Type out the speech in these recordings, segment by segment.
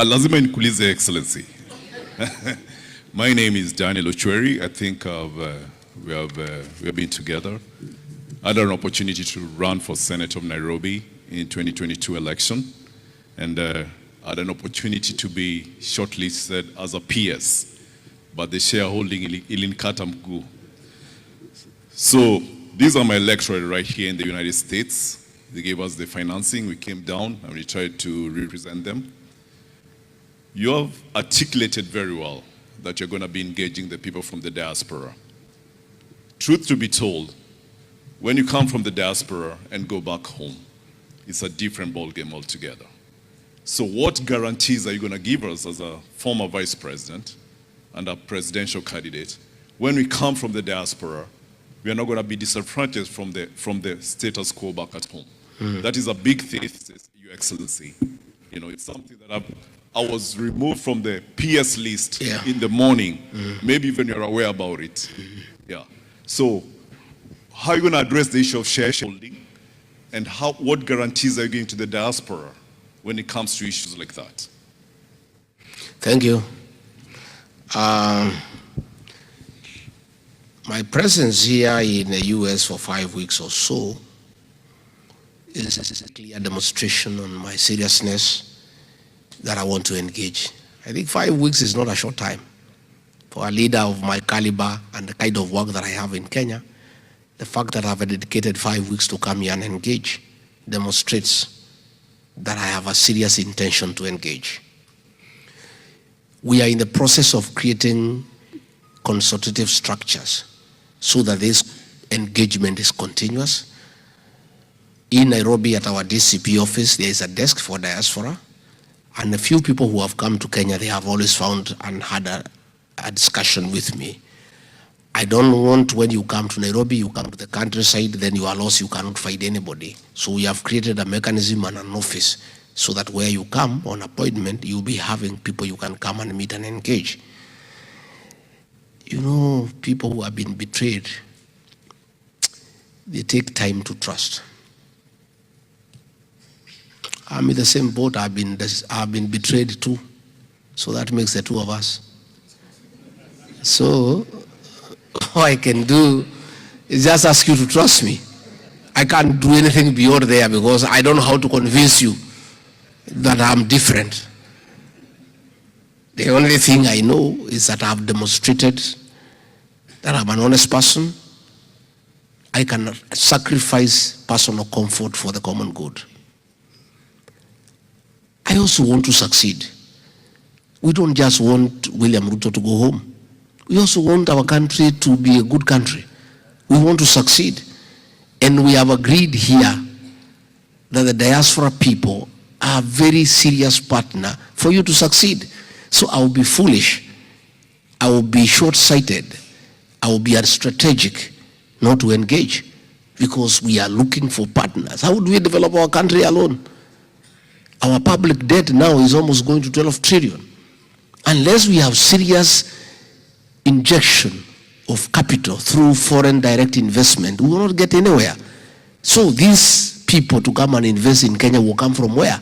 Lazima nikuulize Excellency. My name is Daniel Ochweri. I think we have been together. I had an opportunity to run for Senate of Nairobi in 2022 election, and I had an opportunity to be shortlisted as a PS, but the shareholding ilinikata mguu. So these are my electorate right here in the United States. They gave us the financing. We came down and we tried to represent them. You have articulated very well that you're going to be engaging the people from the diaspora. Truth to be told, when you come from the diaspora and go back home, it's a different ballgame altogether. So what guarantees are you going to give us as a former vice president and a presidential candidate when we come from the diaspora? We are not going to be disadvantaged from the status quo back at home. That is a big thesis, Your Excellency. You know, it's something that I was removed from the PS list in the morning. Maybe even you're aware about it. Yeah. So how are you going to address the issue of shareholding, and what guarantees are you giving to the diaspora when it comes to issues like that? Thank you. My presence here in the US for 5 weeks or so is a clear demonstration on my seriousness that I want to engage. I think 5 weeks is not a short time. For a leader of my caliber and the kind of work that I have in Kenya, the fact that I've dedicated 5 weeks to come here and engage demonstrates that I have a serious intention to engage. We are in the process of creating consultative structures so that this engagement is continuous. In Nairobi at our DCP office, there is a desk for diaspora. And a few people who have come to Kenya, they have always found and had a discussion with me. I don't want when you come to Nairobi, you come to the countryside, then you are lost, you cannot find anybody. So we have created a mechanism and an office so that where you come on appointment, you'll be having people you can come and meet and engage. You know, people who have been betrayed, they take time to trust. I'm in the same boat. I've been betrayed too. So that makes the two of us. So all I can do is just ask you to trust me. I can't do anything beyond there because I don't know how to convince you that I'm different. The only thing I know is that I've demonstrated that I'm an honest person. I can sacrifice personal comfort for the common good. I also want to succeed. We don't just want William Ruto to go home. We also want our country to be a good country. We want to succeed. And we have agreed here that the diaspora people are a very serious partner for you to succeed. So I will be foolish. I will be short-sighted. I will be unstrategic not to engage because we are looking for partners. How would we develop our country alone? Our public debt now is almost going to 12 trillion. Unless we have serious injection of capital through foreign direct investment, we will not get anywhere. So these people to come and invest in Kenya will come from where?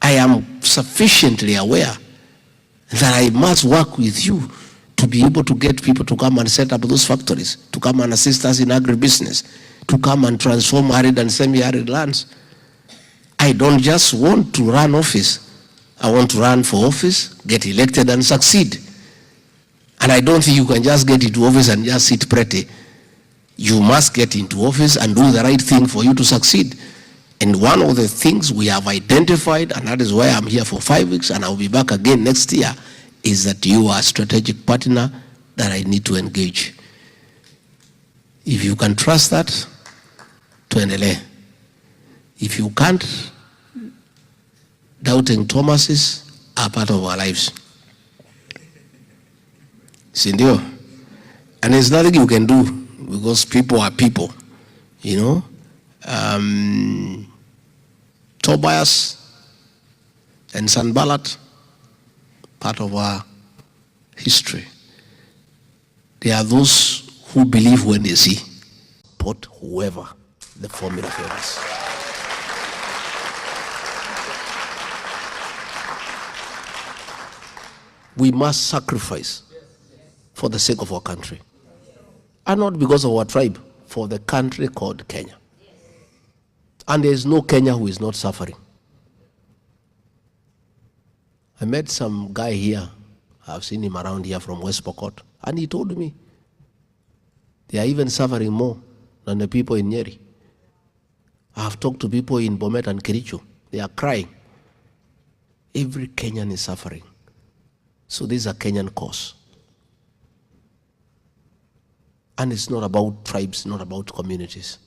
I am sufficiently aware that I must work with you to be able to get people to come and set up those factories, to come and assist us in agribusiness, to come and transform arid and semi-arid lands. I don't just want to run office. I want to run for office, get elected and succeed. And I don't think you can just get into office and just sit pretty. You must get into office and do the right thing for you to succeed. And one of the things we have identified, and that is why I'm here for 5 weeks and I'll be back again next year, is that you are a strategic partner that I need to engage. If you can trust that, tuendelee. If you can't, doubting Thomases are part of our lives. Sindio? And there's nothing you can do because people are people, you know. Tobias and Sanballat, part of our history. They are those who believe when they see, support whoever the formula favors. We must sacrifice for the sake of our country. And not because of our tribe, for the country called Kenya. And there is no Kenya who is not suffering. I met some guy here, I've seen him around here from West Pokot, and he told me they are even suffering more than the people in Nyeri. I have talked to people in Bomet and Kericho. They are crying. Every Kenyan is suffering. So this is a Kenyan cause. And it's not about tribes, not about communities.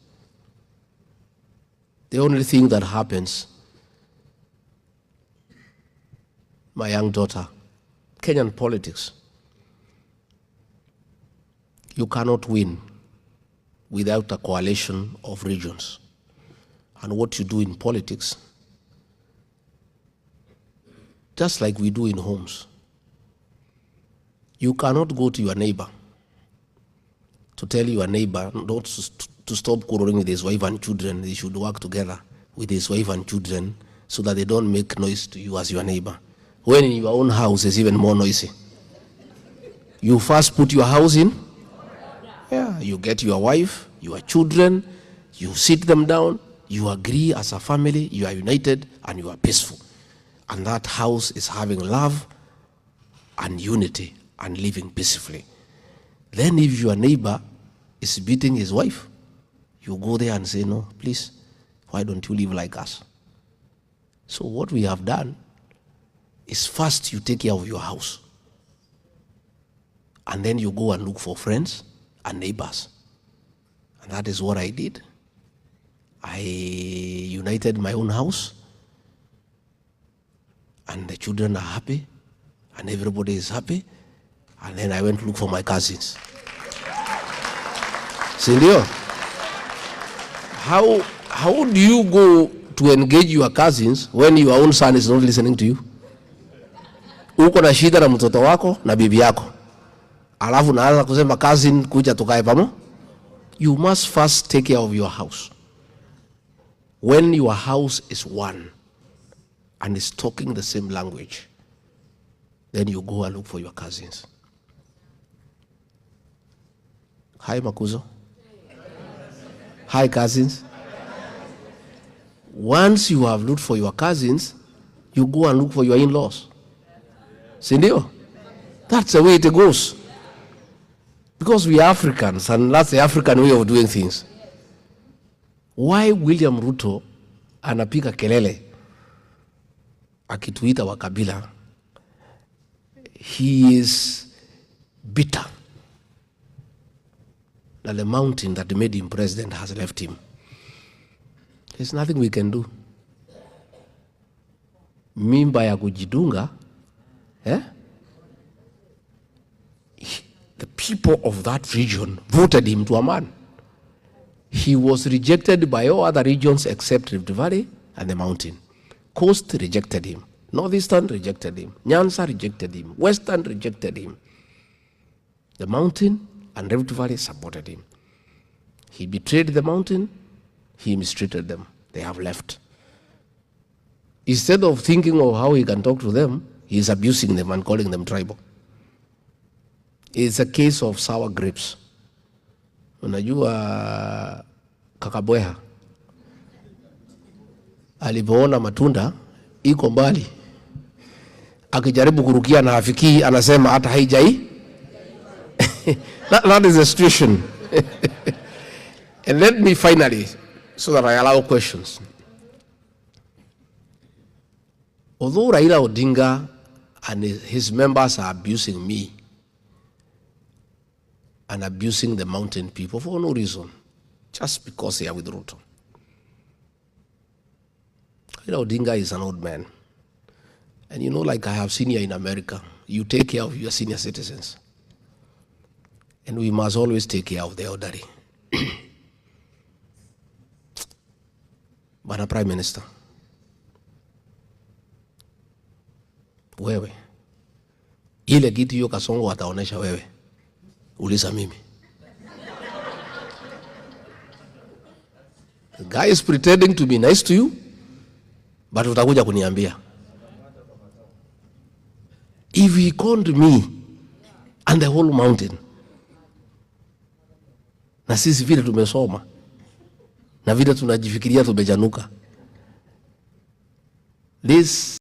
The only thing that happens, my young daughter, Kenyan politics, you cannot win without a coalition of regions. And what you do in politics, just like we do in homes, you cannot go to your neighbor to tell your neighbor not to stop quarreling with his wife and children. They should work together with his wife and children so that they don't make noise to you as your neighbor. When in your own house is even more noisy. You first put your house in. Yeah, you get your wife, your children, you sit them down, you agree as a family, you are united, and you are peaceful. And that house is having love and unity and living peacefully. Then if your neighbor is beating his wife, you go there and say, no, please, why don't you live like us? So what we have done is first you take care of your house. And then you go and look for friends and neighbors. And that is what I did. I united my own house. And the children are happy. And everybody is happy. And then I went to look for my cousins. Sindio, how do you go to engage your cousins when your own son is not listening to you? Uko na shida na mtoto wako na bibi yako. Alafu naanza kusema cousin kuja tukae pamoja. You must first take care of your house. When your house is one and is talking the same language, then you go and look for your cousins. Hi, Makuzo. Hi, cousins. Once you have looked for your cousins, you go and look for your in-laws. Sindio? That's the way it goes. Because we are Africans, and that's the African way of doing things. Why William Ruto anapiga kelele akituita wakabila? He is bitter that the mountain that made him president has left him. There's nothing we can do. Mimba ya kujidunga, the people of that region voted him to a man. He was rejected by all other regions except Rift Valley and the mountain. Coast rejected him. Northeastern rejected him. Nyanza rejected him. Western rejected him. The mountain and Rift Valley supported him. He betrayed the mountain. He mistreated them. They have left. Instead of thinking of how he can talk to them, he is abusing them and calling them tribal. It's a case of sour grapes. Unajua kakabweha alipoona matunda iko mbali, akijaribu kurukia na hafiki, anasema hata haijai. That is the situation. And let me finally, so that I allow questions. Although Raila Odinga and his members are abusing me and abusing the mountain people for no reason, just because they are with Ruto. Raila Odinga is an old man. And you know, like I have seen here in America, you take care of your senior citizens. And we must always take care of the elderly. Bwana Prime Minister, wewe, ile kitu hiyo Kasongo ataonesha wewe, uliza mimi. The guy is pretending to be nice to you, but utakuja kuniambia. if he conned me and the whole mountain, na sisi vile tumesoma na vile tunajifikiria tumejanuka, this